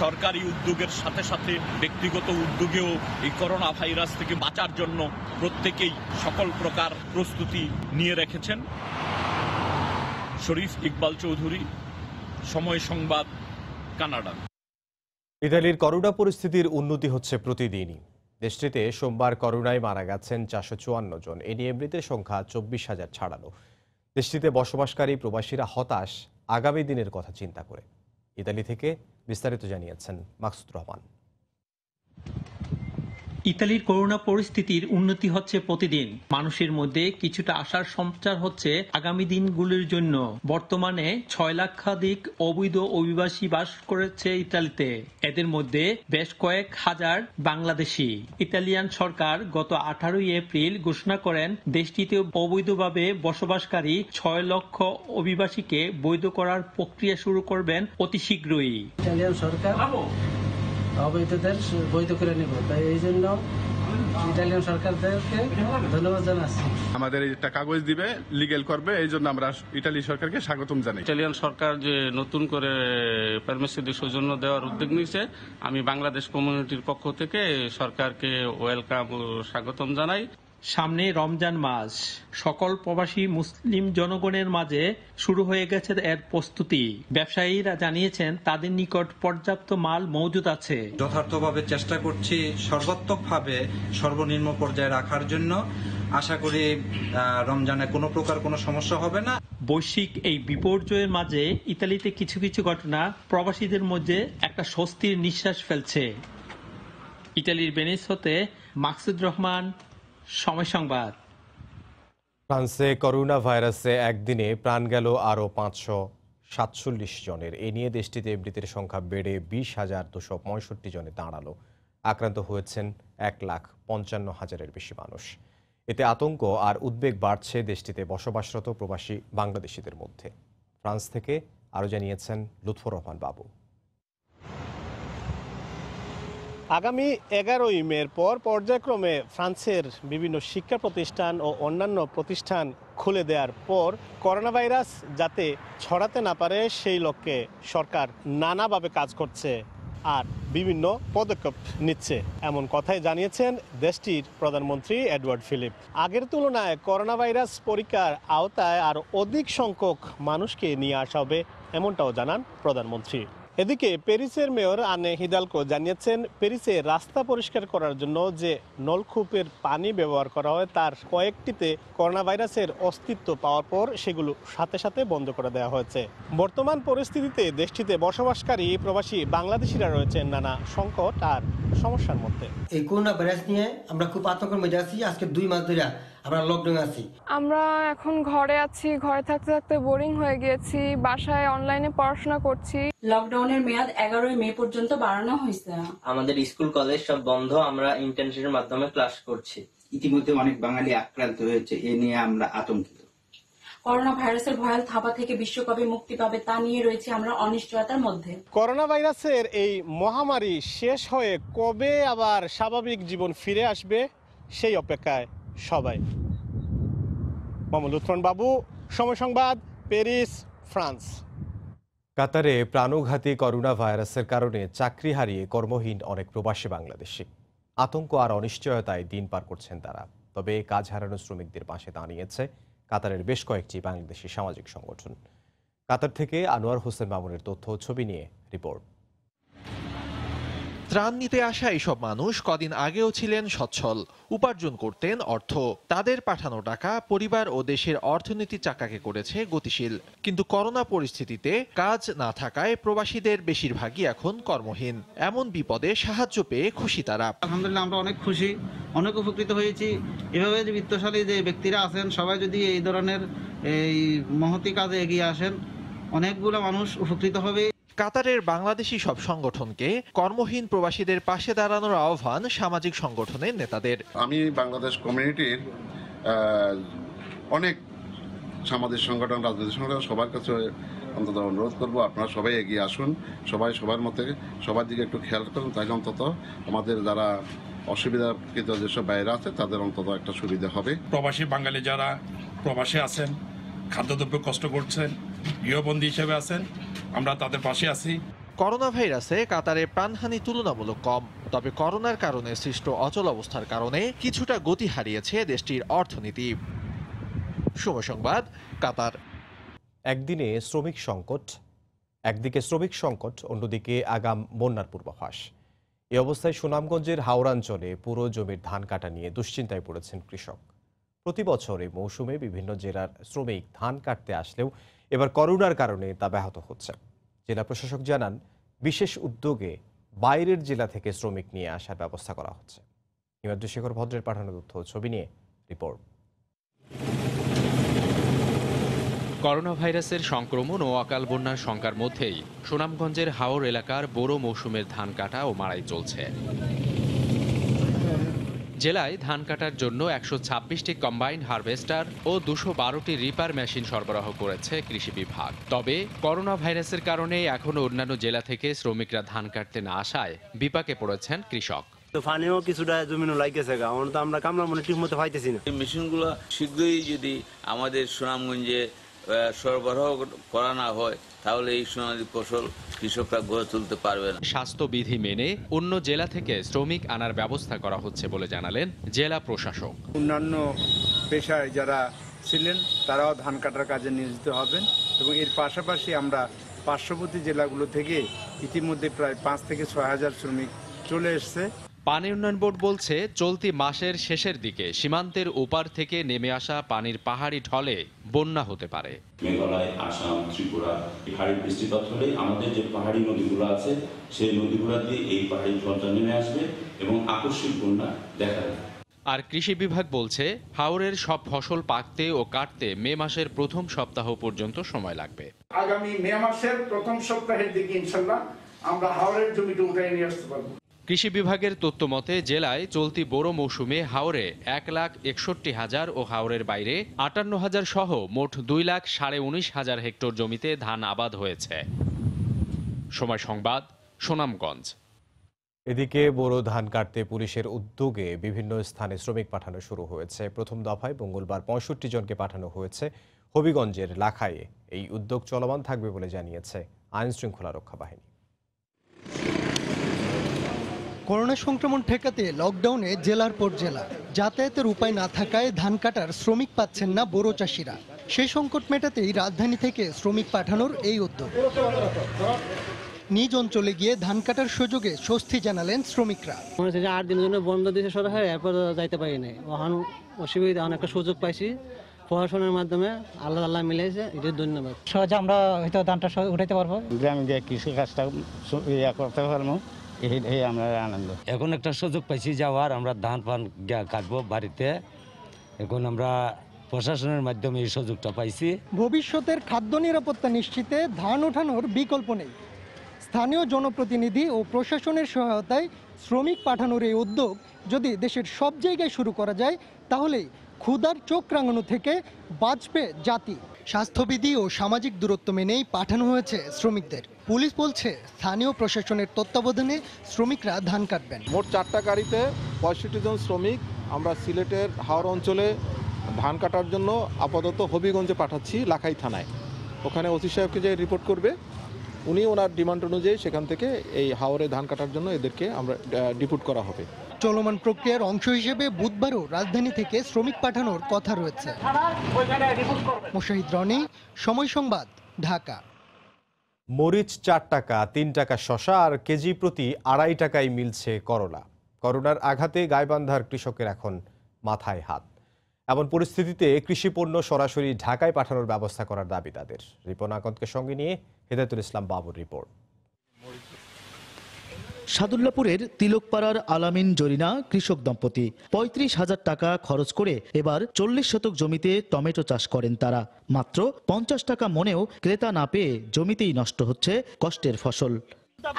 সরকারি উদ্যোগের সাথে সাথে ব্যক্তিগত উদ্যোগেও এই করোনা ভাইরাস থেকে বাঁচার জন্য প্রত্যেকেই সকল প্রকার প্রস্তুতি নিয়ে রেখেছেন। শরীফ ইকবাল চৌধুরী, সময় সংবাদ, কানাডা। ইতালির করোনা পরিস্থিতির উন্নতি হচ্ছে প্রতিদিনই। দেশটিতে সোমবার করোনায় মারা গেছেন 454 জন। এ নিয়ে মৃতের সংখ্যা 24,000 ছাড়ালো। দেশটিতে বসবাসকারী প্রবাসীরা হতাশ আগামী দিনের কথা চিন্তা করে। ইতালি থেকে বিস্তারিত জানিয়েছেন মাকসুদ রহমান। ইতালির করোনা পরিস্থিতির উন্নতি হচ্ছে প্রতিদিন। মানুষের মধ্যে কিছুটা আশার সঞ্চার হচ্ছে আগামী দিনগুলির জন্য। বর্তমানে 6 লক্ষাধিক অবৈধ অভিবাসী বাস করেছে ইতালিতে। এদের মধ্যে বেশ কয়েক হাজার বাংলাদেশি। ইতালিয়ান সরকার গত 18 এপ্রিল ঘোষণা করেন দেশটিতে অবৈধভাবে বসবাসকারী 6 লক্ষ অভিবাসীকে বৈধ করার প্রক্রিয়া শুরু করবেন অতি শীঘ্রই। ইতালিয়ান সরকার অবৈধদের বৈধ করে নেব, তাই এই জন্য ইতালিয়ান সরকারদেরকে ধন্যবাদ জানাচ্ছি। আমাদের একটা কাগজ দিবে, লিগ্যাল করবে, এই জন্য আমরা ইতালি সরকারকে স্বাগতম জানাই। ইতালিয়ান সরকার যে নতুন করে পারমিসিডি সৌজন্য দেওয়ার উদ্যোগ নিয়েছে, আমি বাংলাদেশ কমিউনিটির পক্ষ থেকে সরকারকে ওয়েলকাম ও স্বাগতম জানাই। সামনে রমজান মাস, সকল প্রবাসী মুসলিম জনগণের মাঝে শুরু হয়ে গেছে এর প্রস্তুতি। ব্যবসায়ীরা জানিয়েছেন তাদের নিকট পর্যাপ্ত মাল মজুদ আছে। যথার্থভাবে চেষ্টা করছি সর্বাত্মকভাবে সর্বনিম্ন পর্যায়ে রাখার জন্য। আশা করি রমজানে কোনো প্রকার কোনো সমস্যা হবে না। বৈশ্বিক এই বিপর্যয়ের মাঝে ইতালিতে কিছু কিছু ঘটনা প্রবাসীদের মধ্যে একটা স্বস্তির নিঃশ্বাস ফেলছে। ইতালির ভেনিস হতে মাকসুদ রহমান, সময় সংবাদ। ফ্রান্সে করোনা ভাইরাসে একদিনে প্রাণ গেল আরও 547 জনের। এ নিয়ে দেশটিতে মৃতের সংখ্যা বেড়ে 20,265 জনে দাঁড়ালো। আক্রান্ত হয়েছেন 1,55,000-এর বেশি মানুষ। এতে আতঙ্ক আর উদ্বেগ বাড়ছে দেশটিতে বসবাসরত প্রবাসী বাংলাদেশিদের মধ্যে। ফ্রান্স থেকে আরও জানিয়েছেন লুৎফর রহমান বাবু। আগামী 11ই মের পর পর্যায়ক্রমে ফ্রান্সের বিভিন্ন শিক্ষা প্রতিষ্ঠান ও অন্যান্য প্রতিষ্ঠান খুলে দেওয়ার পর করোনা ভাইরাস যাতে ছড়াতে না পারে সেই লক্ষ্যে সরকার নানাভাবে কাজ করছে আর বিভিন্ন পদক্ষেপ নিচ্ছে, এমন কথাই জানিয়েছেন দেশটির প্রধানমন্ত্রী এডওয়ার্ড ফিলিপ। আগের তুলনায় করোনা ভাইরাস পরীক্ষার আওতায় আর অধিক সংখ্যক মানুষকে নিয়ে আসা হবে, এমনটাও জানান প্রধানমন্ত্রী। এদিকে প্যারিসের মেয়র আনে হিদালকো জানিয়েছেন প্যারিসে রাস্তা পরিষ্কার করার জন্য যে নলকূপের পানি ব্যবহার করা হয় তার কয়েকটিতে করোনা ভাইরাসের অস্তিত্ব পাওয়ার পর সেগুলো সাথে সাথে বন্ধ করে দেওয়া হয়েছে। বর্তমান পরিস্থিতিতে দেশটিতে বসবাসকারী প্রবাসী বাংলাদেশিরা রয়েছেন নানা সংকট আর সমস্যার মধ্যে। এই করোনা ভাইরাস নিয়ে আমরা খুব আতঙ্কের মধ্যে আছি। আজকে 2 মাস ধরে আমরা লকডাউন আছি। আমরা এখন ঘরে আছি, ঘরে থাকতে থাকতে বোরিং হয়ে গিয়েছি, বাসায় অনলাইনে পড়াশোনা করছি। লকডাউনের মেয়াদ 11 মে পর্যন্ত বাড়ানো হয়েছে। আমাদের স্কুল কলেজ সব বন্ধ, আমরা ইন্টার্নশিপের মাধ্যমে ক্লাস করছি। ইতিমধ্যে অনেক বাঙালি আক্রান্ত হয়েছে, এ নিয়ে আমরা আতঙ্কিত। করোনা ভাইরাসের ভয়াল থাবা থেকে বিশ্ব কবে মুক্তি পাবে তা নিয়ে রয়েছে আমরা অনিশ্চয়তার মধ্যে। করোনা ভাইরাসের এই মহামারী শেষ হয়ে কবে আবার স্বাভাবিক জীবন ফিরে আসবে সেই অপেক্ষায় সবাই। মোহাম্মদ লুৎফর বাবু, সময় সংবাদ, প্যারিস, ফ্রান্স। কাতারে প্রাণঘাতী করোনা ভাইরাসের কারণে চাকরি হারিয়ে কর্মহীন অনেক প্রবাসী বাংলাদেশি। আতঙ্ক আর অনিশ্চয়তায় দিন পার করছেন তারা। তবে কাজ হারানো শ্রমিকদের পাশে দাঁড়িয়েছে কাতারের বেশ কয়েকটি বাংলাদেশি সামাজিক সংগঠন। কাতার থেকে আনোয়ার হোসেন মামুনের তথ্য ছবি নিয়ে রিপোর্ট। ত্রাণ নিতে আসা এইসব মানুষ কদিন আগেও ছিলেন সচ্ছল, উপার্জন করতেন অর্থ। তাদের পাঠানো টাকা পরিবার ও দেশের অর্থনীতি চাকাকে করেছে গতিশীল। কিন্তু করোনা পরিস্থিতিতে কাজ না থাকায় প্রবাসীদের বেশিরভাগই এখন কর্মহীন। এমন বিপদে সাহায্য পেয়ে খুশি তারা। আলহামদুলিল্লাহ, আমরা অনেক খুশি, অনেক উপকৃত হয়েছি। এভাবে যে বিত্তশালী যে ব্যক্তিরা আছেন সবাই যদি এই ধরনের এই মহতি কাজে এগিয়ে আসেন, অনেকগুলো মানুষ উপকৃত হবে। কাতারের বাংলাদেশি সব সংগঠনকে কর্মহীন প্রবাসীদের পাশে দাঁড়ানোর আহ্বান সামাজিক সংগঠনের নেতাদের। আমি বাংলাদেশ কমিউনিটির অনেক সামাজিক সংগঠন, রাজনৈতিক সংগঠন সবার কাছে অন্তত অনুরোধ করবো, আপনারা সবাই এগিয়ে আসুন, সবাই সবার মতে সবার দিকে একটু খেয়াল করুন, তাহলে অন্তত আমাদের যারা অসুবিধাকৃত যেসব বাইরে আছে তাদের অন্তত একটা সুবিধা হবে। প্রবাসী বাঙালি যারা প্রবাসে আছেন, খাদ্যদ্রব্য কষ্ট করছেন, গৃহবন্দী হিসেবে আছেন, আমরা তাদের পাশে আছি। করোনা ভাইরাসে কাতারে প্রাণহানি তুলনামূলক কম, তবে করোনার কারণে সৃষ্ট অচল অবস্থার কারণে কিছুটা গতি হারিয়েছে দেশটির অর্থনীতি। সময় সংবাদ, কাতার। একদিকে শ্রমিক সংকট, অন্যদিকে আগাম বন্যার পূর্বাভাস। এ অবস্থায় সুনামগঞ্জের হাওড়াঞ্চলে পুরো জমির ধান কাটা নিয়ে দুশ্চিন্তায় পড়েছেন কৃষক। প্রতি বছর এই মৌসুমে বিভিন্ন জেলার শ্রমিক ধান কাটতে আসলেও এবার করোনার কারণে তা ব্যাহত হচ্ছে। জেলা প্রশাসক জানান, বিশেষ উদ্যোগে বাইরের জেলা থেকে শ্রমিক নিয়ে আসার ব্যবস্থা করা হচ্ছে। হিমাদ্রি ভদ্রের পাঠানো তথ্য ছবি নিয়ে রিপোর্ট। করোনা ভাইরাসের সংক্রমণ ও অকাল বন্যার শঙ্কার মধ্যেই সুনামগঞ্জের হাওর এলাকার বোরো মৌসুমের ধান কাটা ও মাড়াই চলছে। জেলায় ধান কাটার জন্য 126টি কম্বাইন্ড হারভেস্টার ও 212টি রিপার মেশিন সরবরাহ করেছে কৃষি বিভাগ। তবে করোনা ভাইরাসের কারণে এখনো অন্যান্য জেলা থেকে শ্রমিকরা ধান কাটতে না আসায় বিপাকে পড়েছেন কৃষক। পানিও কিছুটা জমিনও লাগতেছে, কারণ তো আমরা কামলা মনে ঠিক মতো পাইতেছি না। এই মেশিনগুলো শীঘ্রই যদি আমাদের সুনামগঞ্জে সরবরাহ করা না হয় তাহলে এই সোনালী ফসল কৃষকরা গড়ে তুলতে পারবে না। স্বাস্থ্যবিধি মেনে অন্য জেলা থেকে শ্রমিক আনার ব্যবস্থা করা হচ্ছে বলে জানালেন জেলা প্রশাসক। অন্যান্য পেশায় যারা ছিলেন তারাও ধান কাটার কাজে নিয়োজিত হবেন এবং এর পাশাপাশি আমরা পার্শ্ববর্তী জেলাগুলো থেকে ইতিমধ্যে প্রায় 5 থেকে 6 হাজার শ্রমিক চলে এসছে। পানি উন্নয়ন বোর্ড বলছে চলতি মাসের শেষের দিকে সীমান্তের ওপার থেকে নেমে আসা পানির পাহাড়ি ঢলে বন্যা হতে পারে। মেঘালয়, আসাম, ত্রিপুরা ভারী বৃষ্টিপাত হলে আমাদের যে পাহাড়ি নদীগুলো আছে সেই নদীগুলো দিয়ে এই পাহাড়ি ঢলটা নেমে আসবে এবং আকস্মিক বন্যা দেখা দেবে। আর কৃষি বিভাগ বলছে হাওরের সব ফসল পাকতে ও কাটতে মে মাসের প্রথম সপ্তাহ পর্যন্ত সময় লাগবে। আগামী মে মাসের প্রথম সপ্তাহের দিকে ইনশাআল্লাহ আমরা হাওরের জমিটা উঠাই নিয়ে আসতে পারবো। কৃষি বিভাগের তথ্য মতে জেলায় চলতি বোরো মৌসুমে হাওরে 1,61,000 ও হাওরের বাইরে 58,000 সহ মোট 2,19,000 হেক্টর জমিতে ধান আবাদ হয়েছে। সময় সংবাদ, সুনামগঞ্জ। এদিকে বোরো ধান কাটতে পুলিশের উদ্যোগে বিভিন্ন স্থানে শ্রমিক পাঠানো শুরু হয়েছে। প্রথম দফায় মঙ্গলবার 65 জনকে পাঠানো হয়েছে হবিগঞ্জের লাখাইয়ে। এই উদ্যোগ চলমান থাকবে বলে জানিয়েছে আইন শৃঙ্খলা রক্ষা বাহিনী। করোনা সংক্রমণ ঠেকাতে লকডাউনে জেলার পর জেলা যাতায়াতের উপায় না থাকায় ধান কাটার শ্রমিক পাচ্ছেন না বোরো চাষিরা। সেই সংকট মেটাতেই রাজধানী থেকে শ্রমিক পাঠানোর এই উদ্যোগ। নিজ অঞ্চলে গিয়ে ধান কাটার সুযোগে স্বস্তি জানালেন শ্রমিকরা। 8 দিনের জন্য বন্ধ দিয়েছে সরকার, এরপর যাইতে পারি নাই, অসুবিধা অনেকটা সুযোগ পাইছি পড়াশোনার মাধ্যমে। আল্লাহ মিলেছে, এটার ধন্যবাদ। সহজে আমরা হয়তো ধানটা উঠাইতে পারবো, গ্রামে গিয়ে কৃষি কাজটা করতে পারবো, এই আমরা আনন্দ। এখন একটা সুযোগ পাইছি যাওয়ার, আমরা ধান ফান কাটবো বাড়িতে। এখন আমরা প্রশাসনের মাধ্যমে এই সুযোগটা পাইছি। ভবিষ্যতের খাদ্য নিরাপত্তা নিশ্চিতে ধান ওঠানোর বিকল্প নেই। স্থানীয় জনপ্রতিনিধি ও প্রশাসনের সহায়তায় শ্রমিক পাঠানোর এই উদ্যোগ যদি দেশের সব জায়গায় শুরু করা যায় তাহলেই ক্ষুধার চোখ রাঙানো থেকে বাঁচবে জাতি। স্বাস্থ্যবিধি ও সামাজিক দূরত্ব মেনেই পাঠানো হয়েছে শ্রমিকদের। পুলিশ বলছে স্থানীয় প্রশাসনের তত্ত্বাবধানে শ্রমিকরা ধান কাটবেন। মোট 4টা গাড়িতে 65 জন শ্রমিক আমরা সিলেটের হাওড় অঞ্চলে ধান কাটার জন্য আপাতত হবিগঞ্জে পাঠাচ্ছি, লাখাই থানায়। ওখানে ওসি সাহেবকে যে রিপোর্ট করবে, উনি ওনার ডিমান্ড অনুযায়ী সেখান থেকে এই হাওরে ধান কাটার জন্য এদেরকে আমরা ডিপুট করা হবে। চলমান প্রক্রিয়ার অংশ হিসেবে বুধবারও রাজধানী থেকে শ্রমিক পাঠানোর কথা রয়েছে। মোশাহিদ রনি, সময় সংবাদ, ঢাকা। মরিচ 4 টাকা, 3 টাকা শসা আর কেজি প্রতি 2.5 টাকায় মিলছে করলা। করোনার আঘাতে গাইবান্ধার কৃষকের এখন মাথায় হাত। এমন পরিস্থিতিতে কৃষি পণ্য সরাসরি ঢাকায় পাঠানোর ব্যবস্থা করার দাবি তাদের। রিপন আকন্দকে সঙ্গে নিয়ে হেদায়েতুল ইসলাম বাবুর রিপোর্ট। সাদুল্লাপুরের তিলকপাড়ার আলামিন জরিনা কৃষক দম্পতি 35,000 টাকা খরচ করে এবার 40 শতক জমিতে টমেটো চাষ করেন তারা। মাত্র 50 টাকা মনেও ক্রেতা না পেয়ে জমিতেই নষ্ট হচ্ছে কষ্টের ফসল।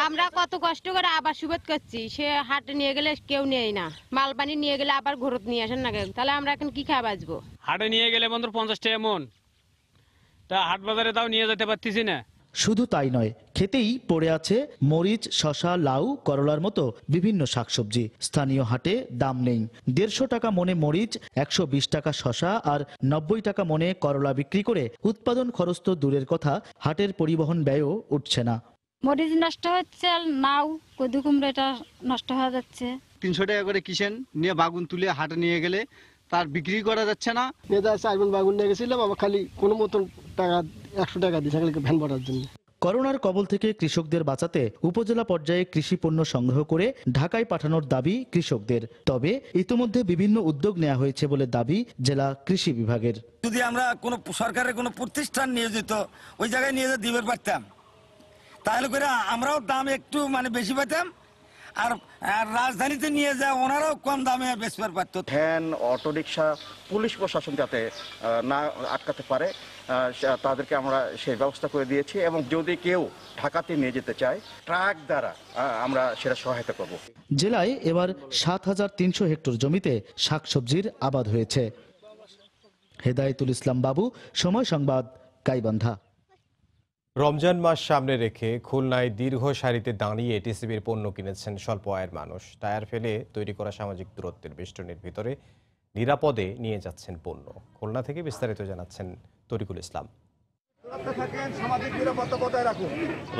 আমরা কত কষ্ট করে আবার সুবাদ করছি, সে হাটে নিয়ে গেলে কেউ নেয় না, মালবানি নিয়ে গেলে আবার ঘরত নিয়ে আসেন না, তাহলে আমরা এখন কি খাওয়া বাঁচবো? হাটে নিয়ে গেলে বন্ধু 50 টাকা মন, তা হাট বাজারে তাও নিয়ে যেতে পারতেছি না। শুধু তাই নয়, খেতেই পড়ে আছে মরিচ, শসা, লাউ, করলার মতো বিভিন্ন শাকসবজি। স্থানীয় হাটে দাম নেই। 150 টাকা মনে মরিচ, 120 টাকা শসা আর 90 টাকা মনে করলা বিক্রি করে উৎপাদন খরচ তো দূরের কথা, হাটের পরিবহন ব্যয়ও উঠছে না। মরিচ নষ্ট হচ্ছে, নাও কদু কুমড়াটা নষ্ট হয়ে যাচ্ছে। 300 টাকা করে কিসেন নিয়ে বাগুন তুলে হাটে নিয়ে গেলে তার বিক্রি করা যাচ্ছে না। নেতা 4 মণ বাগুন নিয়ে গেছিলাম, আমার খালি কোনো মতন টাকা 100 টাকা দিয়েছে ভ্যান ভরার জন্য। করোনার কবল থেকে কৃষকদের বাঁচাতে উপজেলা পর্যায়ে কৃষি পণ্য সংগ্রহ করে ঢাকায় পাঠানোর দাবি কৃষকদের। তবে ইতিমধ্যে বিভিন্ন উদ্যোগ নেওয়া হয়েছে বলে দাবি জেলা কৃষি বিভাগের। যদি আমরা কোনো সরকারের কোনো প্রতিষ্ঠান নিয়োজিত ওই জায়গায় নিয়ে দিতে পারতাম, তাহলে করে আমরাও দাম একটু বেশি পেতাম আর রাজধানীতে নিয়ে যায় ওনারাও কম দামে বেচতে পারতো। ভ্যান, অটোরিকশা, পুলিশ প্রশাসন যাতে না আটকাতে পারে তাদেরকে আমরা সেই ব্যবস্থা করে দিয়েছি, এবং যদি কেউ ঢাকাতে নিয়ে যেতে চায় ট্রাক দ্বারা আমরা সেটা সহায়তা করব। জেলায় এবার ৭,৩০০ হেক্টর জমিতে শাকসবজির আবাদ হয়েছে। হেদায়েতুল ইসলাম বাবু, সময় সংবাদ, গাইবান্ধা। রমজান মাস সামনে রেখে খুলনায় দীর্ঘ সারিতে দাঁড়িয়ে টিসিবির পণ্য কিনেছেন স্বল্প আয়ের মানুষ। টায়ার ফেলে তৈরি করা সামাজিক দূরত্বের বেষ্টনীর ভিতরে নিরাপদে নিয়ে যাচ্ছেন পণ্য। খুলনা থেকে বিস্তারিত জানাচ্ছেন তরিকুল ইসলাম।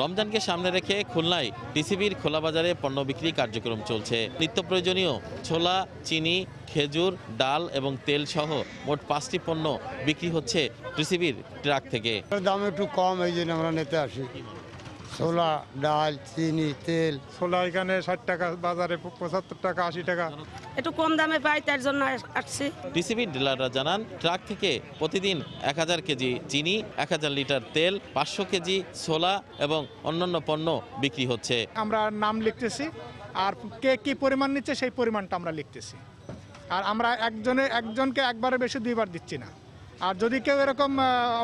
রমজানকে সামনে রেখে খুলনায় টিসিবির খোলা বাজারে পণ্য বিক্রি কার্যক্রম চলছে। নিত্য প্রয়োজনীয় ছোলা, চিনি, খেজুর, ডাল এবং তেল সহ মোট 5টি পণ্য বিক্রি হচ্ছে টিসিবির ট্রাক থেকে। দাম একটু কম, এই জন্য আমরা নিতে আসি। ছোলা, ডাল, চিনি, তেল। ছোলা এখানে 60 টাকা, বাজারে 75 টাকা, 80 টাকা। একটু কম দামে পাই, তার জন্য আসছি। টিসিবির ডিলাররা জানান, ট্রাক থেকে প্রতিদিন 1000 কেজি চিনি, 1000 লিটার তেল, 500 কেজি ছোলা এবং অন্যান্য পণ্য বিক্রি হচ্ছে। আমরা নাম লিখতেছি, আর কে কি পরিমাণ নিচ্ছে সেই পরিমাণটা আমরা লিখতেছি। আর আমরা একজনকে একবারে বেশি 2বার দিচ্ছি না। আর যদি কেউ এরকম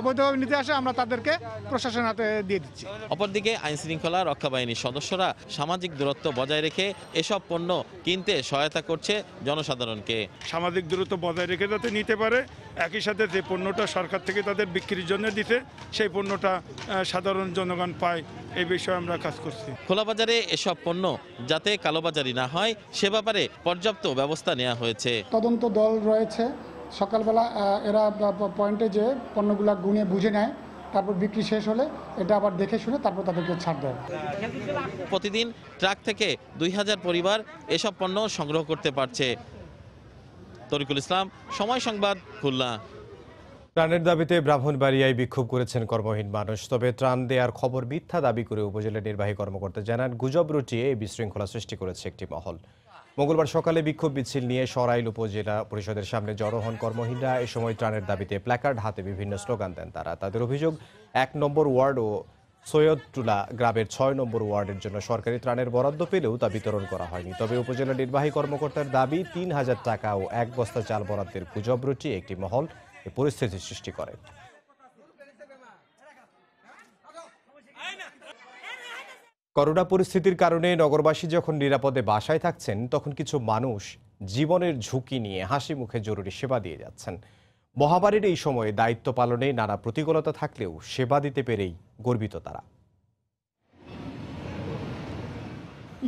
অবৈধভাবে নিতে আসে, আমরা তাদেরকে প্রশাসনের হাতে দিয়ে দিচ্ছি। অপরদিকে আইন শৃঙ্খলা রক্ষা বাহিনীর সদস্যরা সামাজিক দূরত্ব বজায় রেখে এসব পণ্য কিনতে সহায়তা করছে জনসাধারণকে। সামাজিক দূরত্ব বজায় রেখে যাতে নিতে পারে, একই সাথে যে পণ্যটা সরকার থেকে তাদের বিক্রির জন্য দিতে, সেই পণ্যটা সাধারণ জনগণ পায়, এই বিষয়ে আমরা কাজ করছি। খোলা বাজারে এসব পণ্য যাতে কালোবাজারি না হয় সে ব্যাপারে পর্যাপ্ত ব্যবস্থা নেওয়া হয়েছে। তদন্ত দল রয়েছে, সকালবেলা এরা পয়েন্টে যে পণ্যগুলা গুনে বুঝে নেয়, তারপর বিক্রি শেষ হলে এটা আবার দেখে শুনে তারপর তাদেরকে ছাড় দেয়। প্রতিদিন ট্রাক থেকে 2000 পরিবার এসব পণ্য সংগ্রহ করতে পারছে। তরিকুল ইসলাম, সময় সংবাদ, খুলনা। ত্রাণের দাবিতে ব্রাহ্মণবাড়িয়ায় বিক্ষোভ করেছেন কর্মহীন মানুষ। তবে ত্রাণ দেওয়ার খবর মিথ্যা দাবি করে উপজেলা নির্বাহী কর্মকর্তা জানান, গুজব রটিয়ে এই বিশৃঙ্খলা সৃষ্টি করেছে একটি মহল। মঙ্গলবার সকালে বিক্ষোভ মিছিল নিয়ে সরাইল উপজেলা পরিষদের সামনে জড়ো হন কর্মহীনরা। এ সময় ত্রাণের দাবিতে প্ল্যাকার্ড হাতে বিভিন্ন স্লোগান দেন তারা। তাদের অভিযোগ, 1 নম্বর ওয়ার্ড ও সৈয়দটুলা গ্রামের 6 নম্বর ওয়ার্ডের জন্য সরকারি ত্রাণের বরাদ্দ পেলেও তা বিতরণ করা হয়নি। তবে উপজেলা নির্বাহী কর্মকর্তার দাবি, 3000 টাকা ও 1 বস্তা চাল বরাদ্দের গুজব রটিয়ে একটি মহল এ পরিস্থিতি সৃষ্টি করে। করোনা পরিস্থিতির কারণে নগরবাসী যখন নিরাপদে বাসায় থাকছেন, তখন কিছু মানুষ জীবনের ঝুঁকি নিয়ে হাসি মুখে জরুরি সেবা দিয়ে যাচ্ছেন। মহামারীর এই সময়ে দায়িত্ব পালনে নানা প্রতিকূলতা থাকলেও সেবা দিতে পেরেই গর্বিত তারা।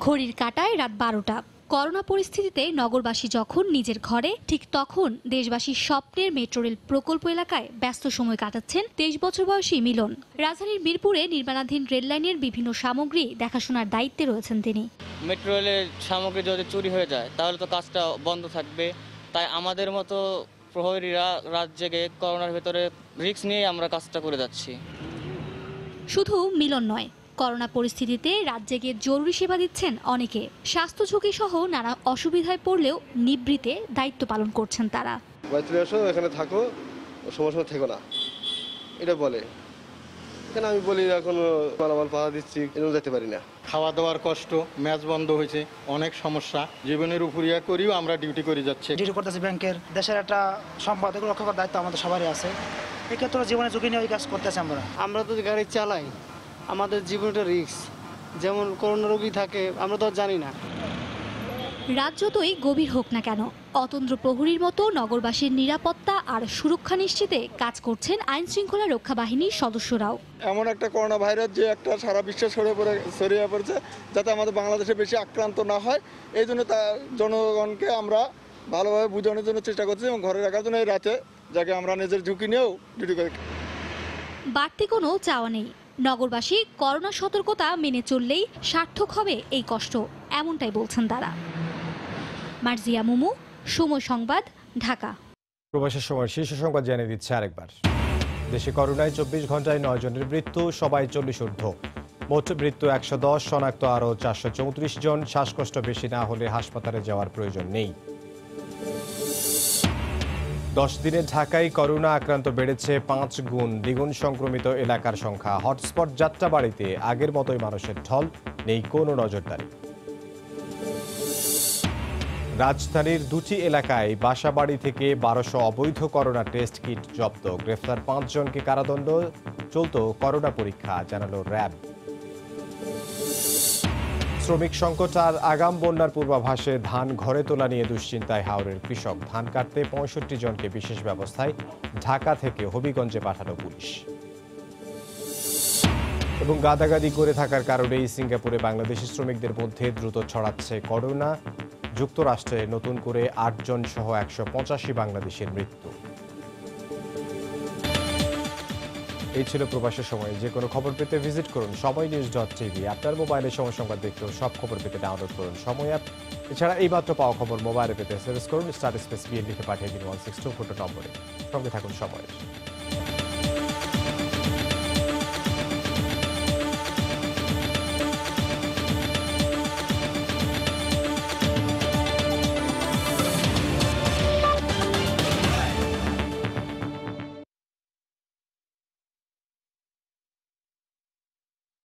ঘড়ির কাঁটায় রাত 12টা। করোনা পরিস্থিতিতে নগরবাসী যখন নিজের ঘরে, ঠিক তখন দেশবাসীর স্বপ্নের মেট্রো রেল প্রকল্প এলাকায় ব্যস্ত সময় কাটাচ্ছেন 23 বছর বয়সী মিলন। রাজধানীর মিরপুরে নির্মাণাধীন রেললাইনের বিভিন্ন সামগ্রী দেখাশোনার দায়িত্বে রয়েছেন তিনি। মেট্রো রেলের সামগ্রী যদি চুরি হয়ে যায় তাহলে তো কাজটা বন্ধ থাকবে, তাই আমাদের মতো প্রহরীরা রাত জেগে করোনার ভেতরে রিস্ক নিয়ে আমরা কাজটা করে যাচ্ছি। শুধু মিলন নয়, করোনা পরিস্থিতিতে রাত জেগে জরুরি সেবা দিচ্ছেন অনেকে। স্বাস্থ্য ঝুঁকি সহ নানা অসুবিধায় পড়লেও নিবৃত্তে দায়িত্ব পালন করছেন তারা। এখানে থাকো, সময় থেকো না, এটা বলে। কেন আমি বলি এখন মালামাল পাওয়া দিচ্ছি, যেতে পারি না। খাওয়া দাওয়ার কষ্ট, ম্যাচ বন্ধ হয়েছে, অনেক সমস্যা, জীবনের উপরিয়া করিও আমরা ডিউটি করে যাচ্ছি। ডিউটি করতেছি ব্যাংকের, দেশের একটা সম্পদ রক্ষা করার দায়িত্ব আমাদের সবারই আছে। এক্ষেত্রে জীবনের ঝুঁকি নিয়ে ওই কাজ করতেছি আমরা তো গাড়ি চালাই, আমাদের জীবনটা রিস্ক, যেমন করোনা রোগী থাকে আমরা তো জানি না। রাত যতই গভীর হোক না কেন, অতন্দ্র প্রহরীর মতো নগরবাসীর নিরাপত্তা আর সুরক্ষা নিশ্চিতে কাজ করছেন আইন শৃঙ্খলা রক্ষা বাহিনীর সদস্যরাও। এমন একটা করোনা ভাইরাস যে একটা সারা বিশ্বে ছড়িয়ে পড়েছে, যাতে আমাদের বাংলাদেশে বেশি আক্রান্ত না হয়, এই জন্য জনগণকে আমরা ভালোভাবে বোঝানোর জন্য চেষ্টা করছি এবং ঘরে রাখার জন্য এই রাতে যাকে আমরা নিজের ঝুঁকি নিয়েও ডিউটি করি। বাড়তি কোনো চাওয়া নেই, নগরবাসী করোনা সতর্কতা মেনে চললেই সার্থক হবে এই কষ্ট, এমনটাই বলছেন তারা। মার্জিয়া মুমু, সময় সংবাদ, ঢাকা। প্রবাসের সময় শীর্ষ সংবাদ জানিয়ে দিচ্ছে আরেকবার। দেশে করোনায় 24 ঘন্টায় 9 জনের মৃত্যু, সবাই 40 ঊর্ধ্ব। মোট মৃত্যু 110, শনাক্ত আরও 434 জন। শ্বাসকষ্ট বেশি না হলে হাসপাতালে যাওয়ার প্রয়োজন নেই। 10 দিনে ঢাকায় করোনা আক্রান্ত বেড়েছে 5 গুণ, দ্বিগুণ সংক্রমিত এলাকার সংখ্যা। হটস্পট যাত্রাবাড়িতে আগের মতোই মানুষের ঢল, নেই কোনো নজরদারি। রাজধানীর দুটি এলাকায় বাসাবাড়ি থেকে 1200 অবৈধ করোনা টেস্ট কিট জব্দ। গ্রেফতার 5 জনকে কারাদণ্ড, চলত করোনা পরীক্ষা, জানালো র্যাব। শ্রমিক সংকট আর আগাম বন্যার পূর্বাভাসে ধান ঘরে তোলা নিয়ে দুশ্চিন্তায় হাওরের কৃষক। ধান কাটতে 65 জনকে বিশেষ ব্যবস্থায় ঢাকা থেকে হবিগঞ্জে পাঠানো পুলিশ। এবং গাদাগাদি করে থাকার কারণেই সিঙ্গাপুরে বাংলাদেশি শ্রমিকদের মধ্যে দ্রুত ছড়াচ্ছে করোনা। যুক্তরাষ্ট্রে নতুন করে 8 জন সহ 185 বাংলাদেশের মৃত্যু। এই ছিল প্রবাসের সময়। যে কোনো খবর পেতে ভিজিট করুন সময়নিউজ.tv। আপনার মোবাইলে সময় সংবাদ দেখতেও সব খবর পেতে ডাউনলোড করুন সময় অ্যাপ। এছাড়া এই মাত্র পাওয়া খবর মোবাইলে পেতে এসএমএস করুন *BL লিখে পাঠিয়ে দিন 1624 নম্বরে। সঙ্গে থাকুন সময়।